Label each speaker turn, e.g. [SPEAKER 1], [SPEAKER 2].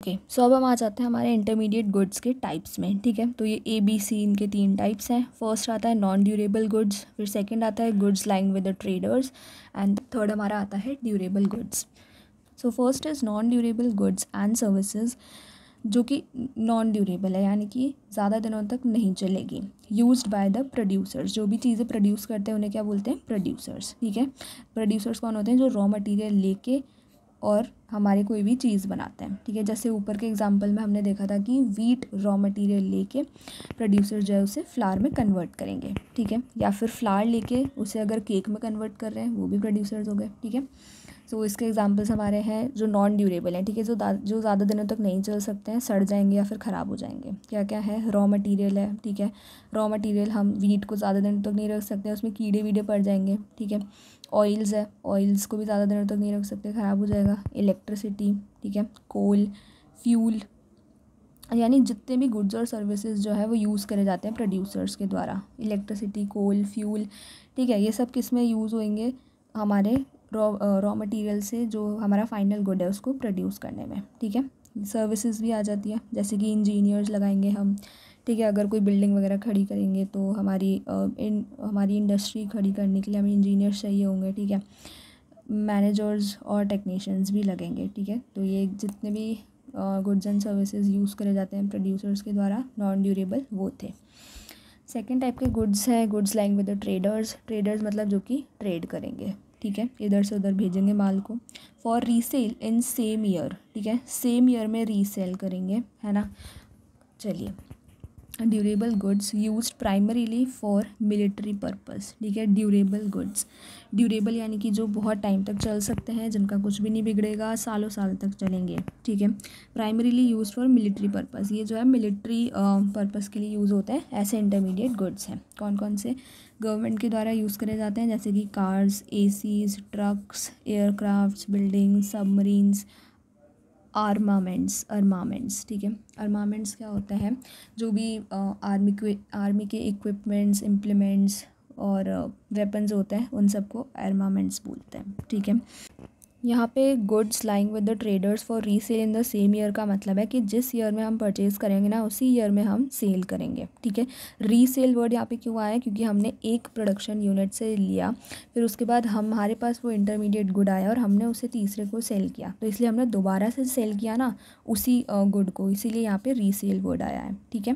[SPEAKER 1] Okay, सो अब हम आ जाते हैं हमारे इंटरमीडिएट गुड्स के टाइप्स में। ठीक है, तो ये ABC इनके 3 टाइप्स हैं। फर्स्ट आता है नॉन ड्यूरेबल गुड्स, फिर सेकंड आता है goods lying with the traders, and third हमारा आता है durable goods. So first is non durable goods and services, जो कि नॉन ड्यूरेबल है, यानी कि ज़्यादा दिनों तक नहीं चलेगी। यूज्ड बाय द प्रोड्यूसर्स, जो भी चीज़ें प्रोड्यूस करते हैं उन्हें क्या बोलते हैं? प्रोड्यूसर्स। ठीक है, प्रोड्यूसर्स कौन होते हैं? जो रॉ मटेरियल लेके और हमारे कोई भी चीज़ बनाते हैं। ठीक है, जैसे ऊपर के एग्जांपल में हमने देखा था कि वीट रॉ मटेरियल लेके प्रोड्यूसर जो है उसे फ्लावर में कन्वर्ट करेंगे। ठीक है, या फिर फ्लावर लेके उसे अगर केक में कन्वर्ट कर रहे हैं, वो भी प्रोड्यूसर्स हो गए। ठीक है, सो इसके एग्जांपल्स हमारे हैं जो नॉन ड्यूरेबल हैं। ठीक है, जो ज़्यादा दिनों तक नहीं चल सकते हैं, सड़ जाएंगे या फिर ख़राब हो जाएंगे। क्या क्या है? रॉ मटेरियल है। ठीक है, रॉ मटेरियल हम वीट को ज़्यादा दिनों तक नहीं रख सकते, उसमें कीड़े वीड़े पड़ जाएंगे। ठीक है, ऑयल्स है, ऑयल्स को भी ज़्यादा दिनों तक नहीं रख सकते, ख़राब हो जाएगा। इलेक्ट्रिसिटी, ठीक है, कोल, फ्यूल, यानी जितने भी गुड्स और सर्विसेज जो है वो यूज़ करे जाते हैं प्रोड्यूसर्स के द्वारा। इलेक्ट्रिसिटी, कोल, फ्यूल, ठीक है, ये सब किस में यूज़ होंगे? हमारे रॉ मटेरियल से जो हमारा फाइनल गुड है उसको प्रोड्यूस करने में। ठीक है, सर्विसेज भी आ जाती है, जैसे कि इंजीनियर्स लगाएंगे हम। ठीक है, अगर कोई बिल्डिंग वगैरह खड़ी करेंगे तो हमारी इंडस्ट्री खड़ी करने के लिए हमें इंजीनियर्स चाहिए होंगे। ठीक है, मैनेजर्स और टेक्नीशियंस भी लगेंगे। ठीक है, तो ये जितने भी गुड्स एंड सर्विसेज यूज़ करे जाते हैं प्रोड्यूसर्स के द्वारा नॉन ड्यूरेबल, वो थे। सेकेंड टाइप के गुड्स हैं goods lying with the traders. Traders मतलब जो कि ट्रेड करेंगे। ठीक है, इधर से उधर भेजेंगे माल को for resale in same year. ठीक है, सेम ईयर में रीसेल करेंगे, है ना। चलिए, durable goods used primarily for military purpose. ठीक है, ड्यूरेबल गुड्स, ड्यूरेबल यानी कि जो बहुत टाइम तक चल सकते हैं, जिनका कुछ भी नहीं बिगड़ेगा, सालों साल तक चलेंगे। ठीक है, primarily used for military purpose, ये जो है मिलिट्री पर्पस के लिए यूज़ होते हैं। ऐसे इंटरमीडिएट गुड्स हैं कौन कौन से? गवर्नमेंट के द्वारा यूज़ करे जाते हैं, जैसे कि cars, ACs, trucks, aircrafts, buildings, submarines, armaments. ठीक है, आर्मामेंट्स क्या होता है? जो भी आर्मी के इक्विपमेंट्स, इम्प्लीमेंट्स और वेपन्स होते हैं, उन सबको आर्मामेंट्स बोलते हैं। ठीक है, यहाँ पे goods lying with the traders for resale in the same year का मतलब है कि जिस ईयर में हम परचेज़ करेंगे ना, उसी ईयर में हम सेल करेंगे। ठीक है, रीसेल वर्ड यहाँ पे क्यों आया? क्योंकि हमने एक प्रोडक्शन यूनिट से लिया, फिर उसके बाद हमारे पास वो इंटरमीडिएट गुड आया और हमने उसे तीसरे को सेल किया, तो इसलिए हमने दोबारा से सेल किया ना उसी गुड को, इसीलिए यहाँ पे रीसेल वर्ड आया है। ठीक है,